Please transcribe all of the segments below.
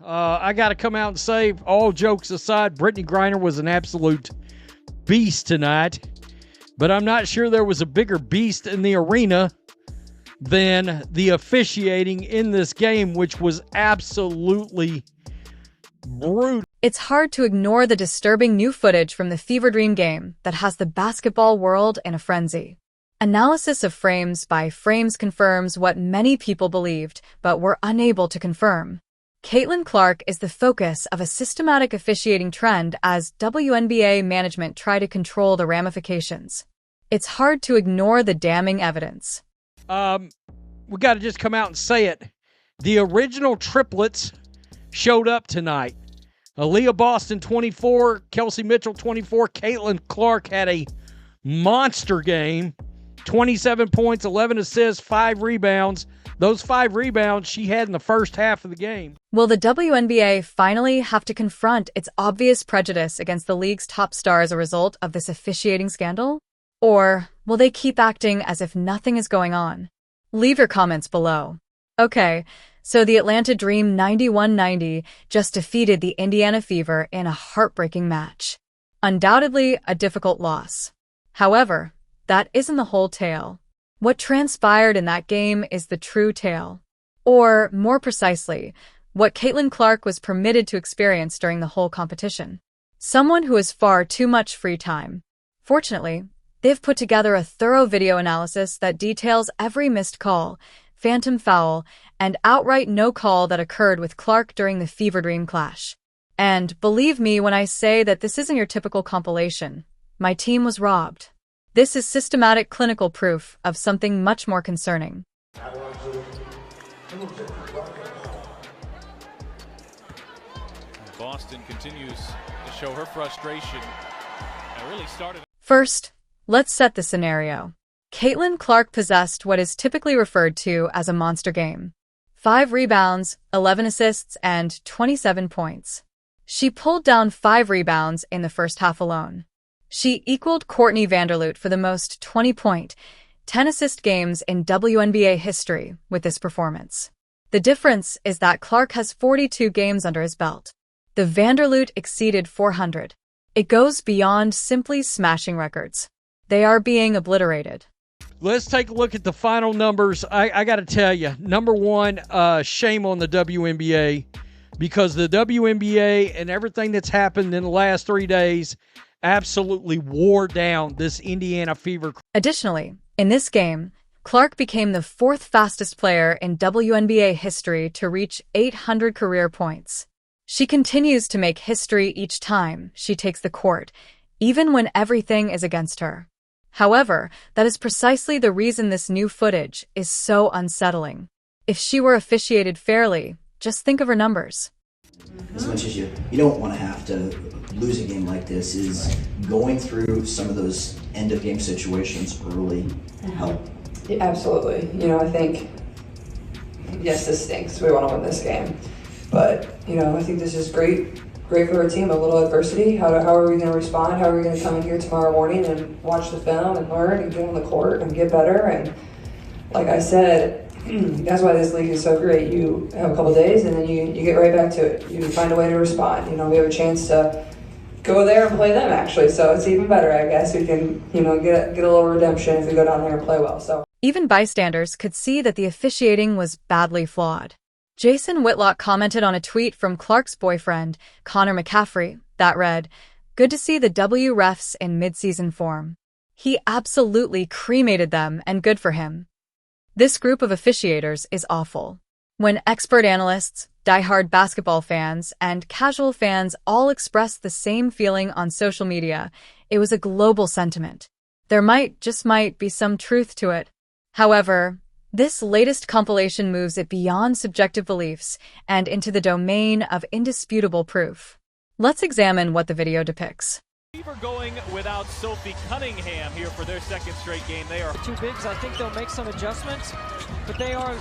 I got to come out and say, all jokes aside, Brittany Griner was an absolute beast tonight. But I'm not sure there was a bigger beast in the arena than the officiating in this game, which was absolutely brutal. It's hard to ignore the disturbing new footage from the Fever Dream game that has the basketball world in a frenzy. Analysis of frames by frames confirms what many people believed, but were unable to confirm. Caitlinclark is the focus of a systematic officiating trend as WNBA management try to control the ramifications. It's hard to ignore the damning evidence. We got to just come out and say it. The original triplets showed up tonight. Aaliyah Boston, 24. Kelsey Mitchell, 24. Caitlinclark had a monster game. 27 points, 11 assists, 5 rebounds. Those 5 rebounds she had in the first half of the game. Will the WNBA finally have to confront its obvious prejudice against the league's top star as a result of this officiating scandal? Or will they keep acting as if nothing is going on? Leave your comments below. Okay, so the Atlanta Dream 91-90 just defeated the Indianafever in a heartbreaking match. Undoubtedly a difficult loss. However, that isn't the whole tale. What transpired in that game is the true tale. Or, more precisely, what Caitlinclark was permitted to experience during the whole competition. Someone who has far too much free time. Fortunately, they've put together a thorough video analysis that details every missed call, phantom foul, and outright no call that occurred with Clark during the Fever Dream clash. And believe me when I say that this isn't your typical compilation. My team was robbed. This is systematic clinical proof of something much more concerning. Boston continues to show her frustration. First, let's set the scenario. Caitlinclark possessed what is typically referred to as a monster game. 5 rebounds, 11 assists, and 27 points. She pulled down 5 rebounds in the first half alone. She equaled Courtney Vanderloot for the most 20-point, 10-assist games in WNBA history with this performance. The difference is that Clark has 42 games under his belt. The Vanderloot exceeded 400. It goes beyond simply smashing records. They are being obliterated. Let's take a look at the final numbers. I got to tell you, number one, shame on the WNBA, because the WNBA and everything that's happened in the last 3 days absolutely wore down this Indianafever. Additionally, in this game, Clark became the 4th fastest player in WNBA history to reach 800 career points. She continues to make history each time she takes the court, even when everything is against her. However, that is precisely the reason this new footage is so unsettling. If she were officiated fairly, just think of her numbers. As much as you don't want to have to lose a game like this, is going through some of those end-of-game situations early help? Yeah, absolutely. I think, yes, this stinks. We want to win this game. But, I think this is great for our team. A little adversity. How are we going to respond? How are we going to come in here tomorrow morning and watch the film and learn and get on the court and get better? And like I said, that's why this league is so great. You have a couple of days and then you get right back to it. You find a way to respond. We have a chance to go there and play them, actually. So it's even better, I guess. We can, get a little redemption if we go down there and play well. So even bystanders could see that the officiating was badly flawed. Jason Whitlock commented on a tweet from Clark's boyfriend, Connor McCaffrey, that read, "Good to see the W refs in mid-season form. He absolutely cremated them, and good for him." This group of officiators is awful. When expert analysts, diehard basketball fans, and casual fans all expressed the same feeling on social media, it was a global sentiment. There just might be some truth to it. However, this latest compilation moves it beyond subjective beliefs and into the domain of indisputable proof. Let's examine what the video depicts. Fever going without Sophie Cunningham here for their 2nd straight game. They are the 2 bigs. I think they'll make some adjustments, but they are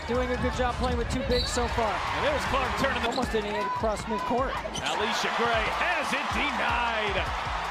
doing a good job playing with 2 bigs so far. And there's Clark turning the almost didn't get across midcourt. Alicia Gray has it denied.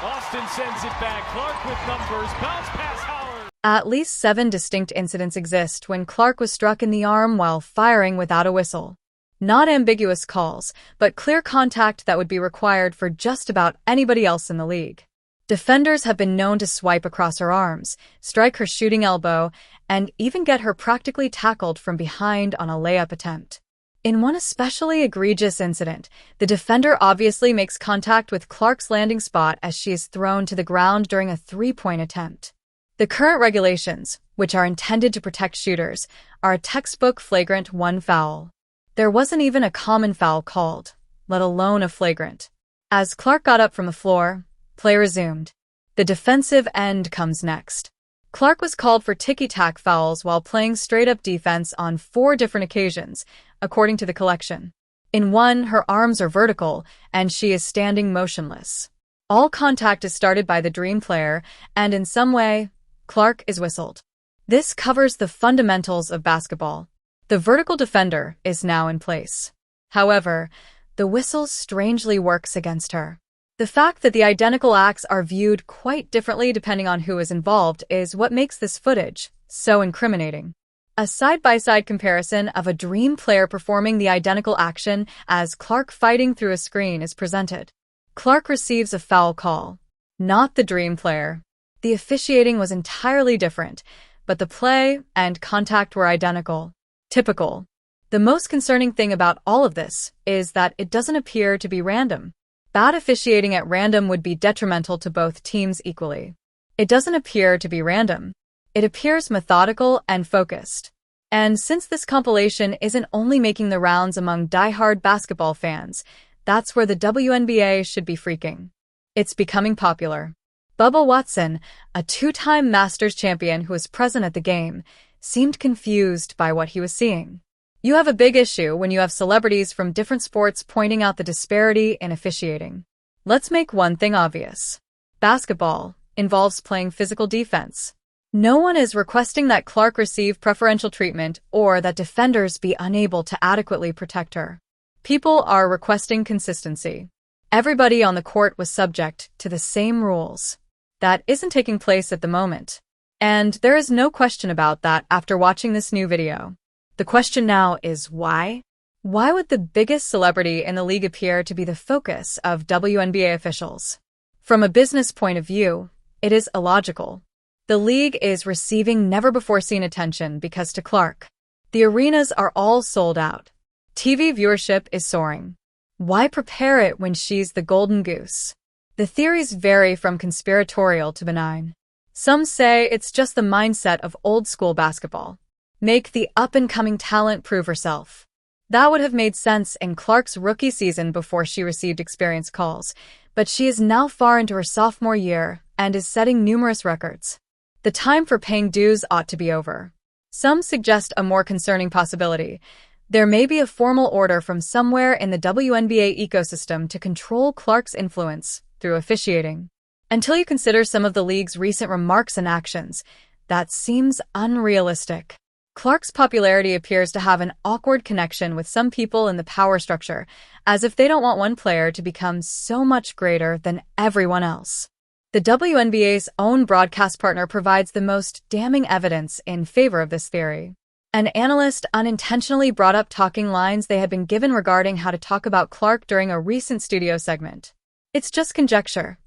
Austin sends it back. Clark with numbers. Bounce pass Howard. At least 7 distinct incidents exist when Clark was struck in the arm while firing without a whistle. Not ambiguous calls, but clear contact that would be required for just about anybody else in the league. Defenders have been known to swipe across her arms, strike her shooting elbow, and even get her practically tackled from behind on a layup attempt. In one especially egregious incident, the defender obviously makes contact with Clark's landing spot as she is thrown to the ground during a three-point attempt. The current regulations, which are intended to protect shooters, are a textbook flagrant 1 foul. There wasn't even a common foul called, let alone a flagrant. As Clark got up from the floor, play resumed. The defensive end comes next. Clark was called for ticky-tack fouls while playing straight-up defense on 4 different occasions, according to the collection. In one, her arms are vertical, and she is standing motionless. All contact is started by the Dream player, and in some way, Clark is whistled. This covers the fundamentals of basketball. The vertical defender is now in place. However, the whistle strangely works against her. The fact that the identical acts are viewed quite differently depending on who is involved is what makes this footage so incriminating. A side-by-side comparison of a Dream player performing the identical action as Clark fighting through a screen is presented. Clark receives a foul call, not the Dream player. The officiating was entirely different, but the play and contact were identical. Typical. The most concerning thing about all of this is that it doesn't appear to be random. Bad officiating at random would be detrimental to both teams equally. It doesn't appear to be random. It appears methodical and focused. And since this compilation isn't only making the rounds among die-hard basketball fans, that's where the WNBA should be freaking. It's becoming popular. Bubba Watson, a 2-time Masters champion who was present at the game, seemed confused by what he was seeing. You have a big issue when you have celebrities from different sports pointing out the disparity in officiating. Let's make one thing obvious. Basketball involves playing physical defense. No one is requesting that Clark receive preferential treatment or that defenders be unable to adequately protect her. People are requesting consistency. Everybody on the court was subject to the same rules. That isn't taking place at the moment. And there is no question about that after watching this new video. The question now is why? Why would the biggest celebrity in the league appear to be the focus of WNBA officials? From a business point of view, it is illogical. The league is receiving never-before-seen attention because to Clark, the arenas are all sold out. TV viewership is soaring. Why prepare it when she's the golden goose? The theories vary from conspiratorial to benign. Some say it's just the mindset of old-school basketball. Make the up-and-coming talent prove herself. That would have made sense in Clark's rookie season before she received experience calls, but she is now far into her sophomore year and is setting numerous records. The time for paying dues ought to be over. Some suggest a more concerning possibility. There may be a formal order from somewhere in the WNBA ecosystem to control Clark's influence through officiating. Until you consider some of the league's recent remarks and actions, that seems unrealistic. Clark's popularity appears to have an awkward connection with some people in the power structure, as if they don't want one player to become so much greater than everyone else. The WNBA's own broadcast partner provides the most damning evidence in favor of this theory. An analyst unintentionally brought up talking lines they had been given regarding how to talk about Clark during a recent studio segment. It's just conjecture.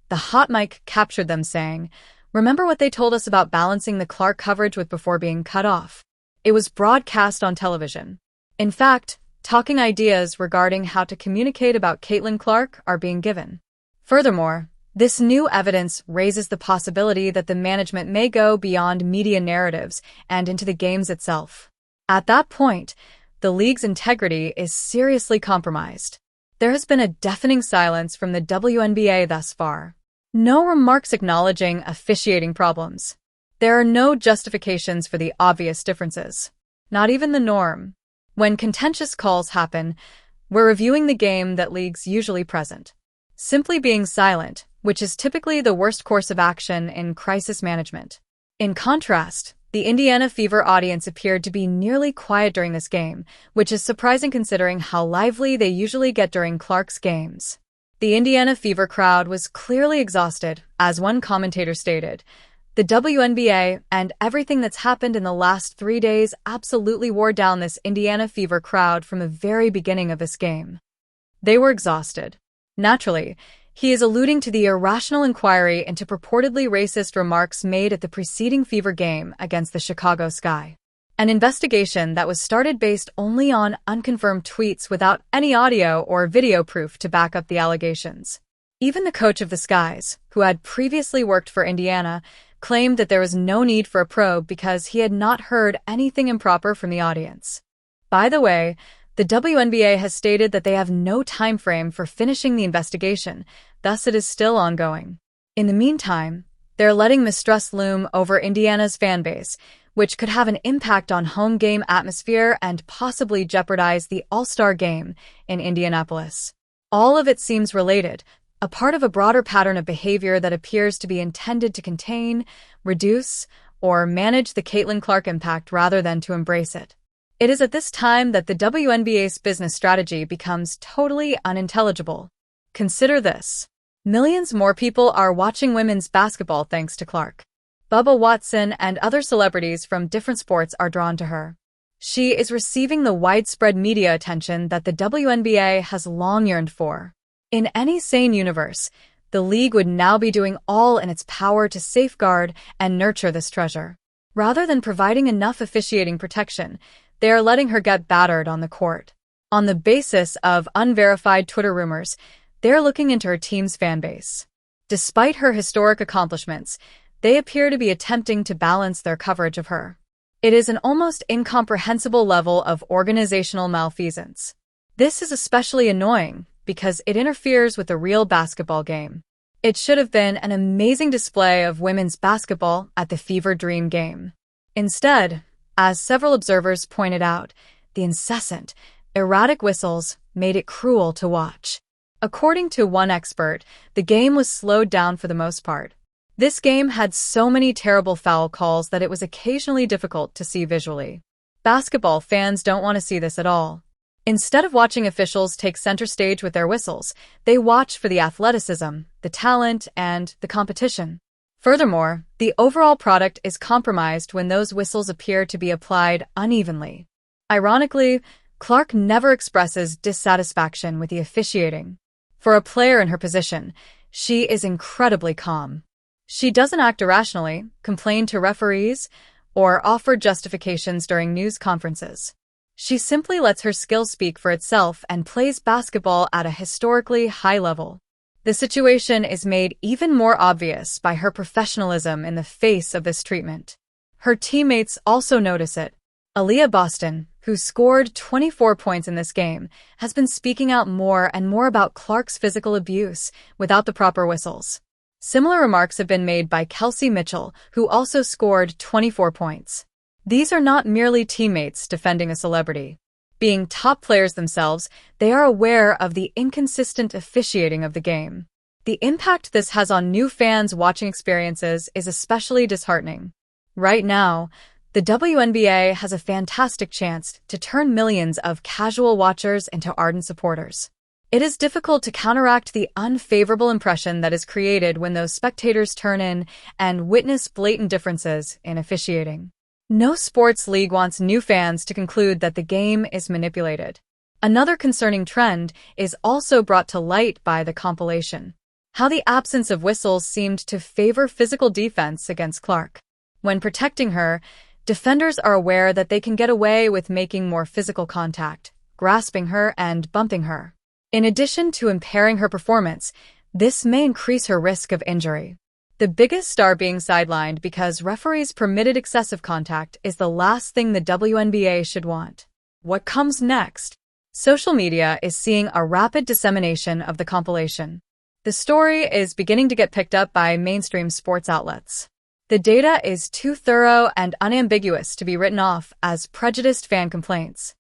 The hot mic captured them saying, "Remember what they told us about balancing the Clark coverage with before being cut off?" It was broadcast on television. In fact, talking ideas regarding how to communicate about Caitlinclark are being given. Furthermore, this new evidence raises the possibility that the management may go beyond media narratives and into the games itself. At that point, the league's integrity is seriously compromised. There has been a deafening silence from the WNBA thus far. No remarks acknowledging officiating problems. There are no justifications for the obvious differences. Not even the norm. When contentious calls happen, we're reviewing the game that leagues usually present. Simply being silent, which is typically the worst course of action in crisis management. In contrast, the Indianafever audience appeared to be nearly quiet during this game, which is surprising considering how lively they usually get during Clark's games. The Indianafever crowd was clearly exhausted, as one commentator stated. The WNBA and everything that's happened in the last 3 days absolutely wore down this Indianafever crowd from the very beginning of this game. They were exhausted. Naturally, he is alluding to the irrational inquiry into purportedly racist remarks made at the preceding Fever game against the Chicagosky. An investigation that was started based only on unconfirmed tweets without any audio or video proof to back up the allegations. Even the coach of the Skies, who had previously worked for Indiana, claimed that there was no need for a probe because he had not heard anything improper from the audience. By the way, the WNBA has stated that they have no time frame for finishing the investigation, thus it is still ongoing. In the meantime, they're letting mistrust loom over Indiana's fan base, which could have an impact on home game atmosphere and possibly jeopardize the All-Star game in Indianapolis. All of it seems related, a part of a broader pattern of behavior that appears to be intended to contain, reduce, or manage the Caitlinclark impact rather than to embrace it. It is at this time that the WNBA's business strategy becomes totally unintelligible. Consider this. Millions more people are watching women's basketball thanks to Clark. Bubba Watson and other celebrities from different sports are drawn to her. She is receiving the widespread media attention that the WNBA has long yearned for. In any sane universe, the league would now be doing all in its power to safeguard and nurture this treasure. Rather than providing enough officiating protection, they are letting her get battered on the court. On the basis of unverified Twitter rumors, they're looking into her team's fan base. Despite her historic accomplishments, they appear to be attempting to balance their coverage of her. It is an almost incomprehensible level of organizational malfeasance. This is especially annoying because it interferes with the real basketball game. It should have been an amazing display of women's basketball at the Fever Dream game. Instead, as several observers pointed out, the incessant, erratic whistles made it cruel to watch. According to one expert, the game was slowed down for the most part. This game had so many terrible foul calls that it was occasionally difficult to see visually. Basketball fans don't want to see this at all. Instead of watching officials take center stage with their whistles, they watch for the athleticism, the talent, and the competition. Furthermore, the overall product is compromised when those whistles appear to be applied unevenly. Ironically, Clark never expresses dissatisfaction with the officiating. For a player in her position, she is incredibly calm. She doesn't act irrationally, complain to referees, or offer justifications during news conferences. She simply lets her skill speak for itself and plays basketball at a historically high level. The situation is made even more obvious by her professionalism in the face of this treatment. Her teammates also notice it. Aaliyah Boston, who scored 24 points in this game, has been speaking out more and more about Clark's physical abuse without the proper whistles. Similar remarks have been made by Kelsey Mitchell, who also scored 24 points. These are not merely teammates defending a celebrity. Being top players themselves, they are aware of the inconsistent officiating of the game. The impact this has on new fans' watching experiences is especially disheartening. Right now, the WNBA has a fantastic chance to turn millions of casual watchers into ardent supporters. It is difficult to counteract the unfavorable impression that is created when those spectators turn in and witness blatant differences in officiating. No sports league wants new fans to conclude that the game is manipulated. Another concerning trend is also brought to light by the compilation. How the absence of whistles seemed to favor physical defense against Clark. When protecting her, defenders are aware that they can get away with making more physical contact, grasping her and bumping her. In addition to impairing her performance, this may increase her risk of injury. The biggest star being sidelined because referees permitted excessive contact is the last thing the WNBA should want. What comes next? Social media is seeing a rapid dissemination of the compilation. The story is beginning to get picked up by mainstream sports outlets. The data is too thorough and unambiguous to be written off as prejudiced fan complaints.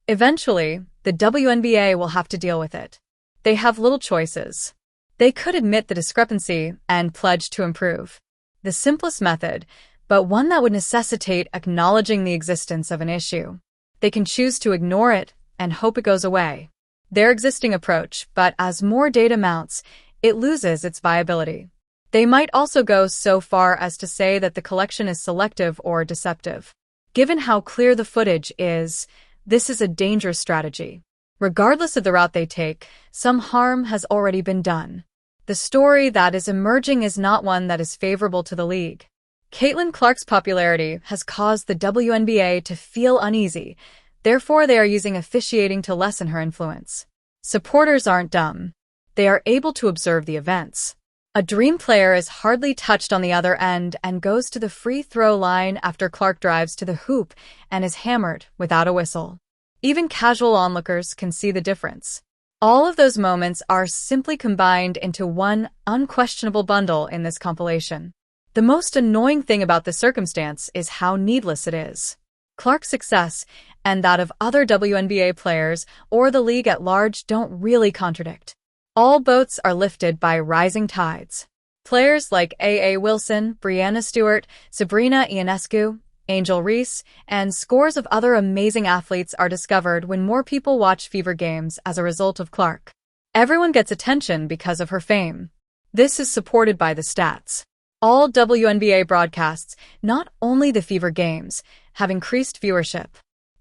Eventually, the WNBA will have to deal with it. They have little choices. They could admit the discrepancy and pledge to improve. The simplest method, but one that would necessitate acknowledging the existence of an issue. They can choose to ignore it and hope it goes away. Their existing approach, but as more data mounts, it loses its viability. They might also go so far as to say that the collection is selective or deceptive. Given how clear the footage is, this is a dangerous strategy. Regardless of the route they take, some harm has already been done. The story that is emerging is not one that is favorable to the league. Caitlinclark's popularity has caused the WNBA to feel uneasy. Therefore, they are using officiating to lessen her influence. Supporters aren't dumb. They are able to observe the events. A dream player is hardly touched on the other end and goes to the free throw line after Clark drives to the hoop and is hammered without a whistle. Even casual onlookers can see the difference. All of those moments are simply combined into one unquestionable bundle in this compilation. The most annoying thing about this circumstance is how needless it is. Clark's success and that of other WNBA players or the league at large don't really contradict. All boats are lifted by rising tides. Players like A.A. Wilson, Breanna Stewart, Sabrina Ionescu, Angelreese, and scores of other amazing athletes are discovered when more people watch Fever games as a result of Clark. Everyone gets attention because of her fame. This is supported by the stats. All WNBA broadcasts, not only the Fever games, have increased viewership.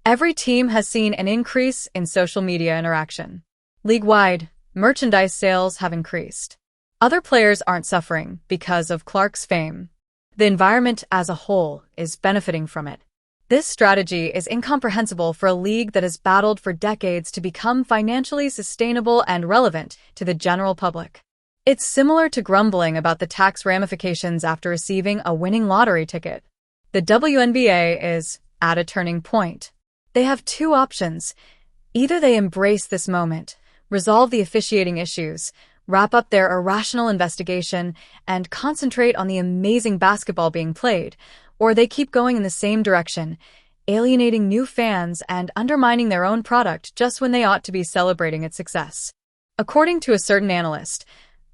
Every team has seen an increase in social media interaction. League-wide, merchandise sales have increased. Other players aren't suffering because of Clark's fame. The environment as a whole is benefiting from it. This strategy is incomprehensible for a league that has battled for decades to become financially sustainable and relevant to the general public. It's similar to grumbling about the tax ramifications after receiving a winning lottery ticket. The WNBA is at a turning point. They have two options. Either they embrace this moment, resolve the officiating issues, wrap up their irrational investigation, and concentrate on the amazing basketball being played, or they keep going in the same direction, alienating new fans and undermining their own product just when they ought to be celebrating its success. According to a certain analyst,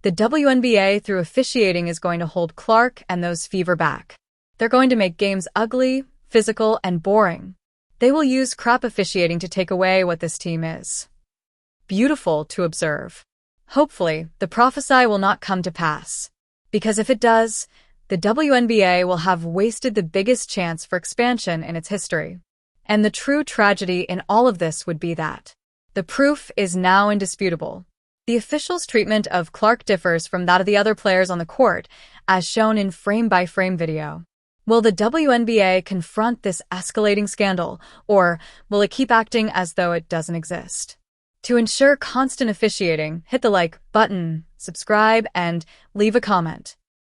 the WNBA through officiating is going to hold Clark and those Fever back. They're going to make games ugly, physical, and boring. They will use crap officiating to take away what this team is. Beautiful to observe. Hopefully, the prophecy will not come to pass. Because if it does, the WNBA will have wasted the biggest chance for expansion in its history. And the true tragedy in all of this would be that the proof is now indisputable. The officials' treatment of Clark differs from that of the other players on the court, as shown in frame-by-frame video. Will the WNBA confront this escalating scandal, or will it keep acting as though it doesn't exist? To ensure constant officiating, hit the like button, subscribe, and leave a comment.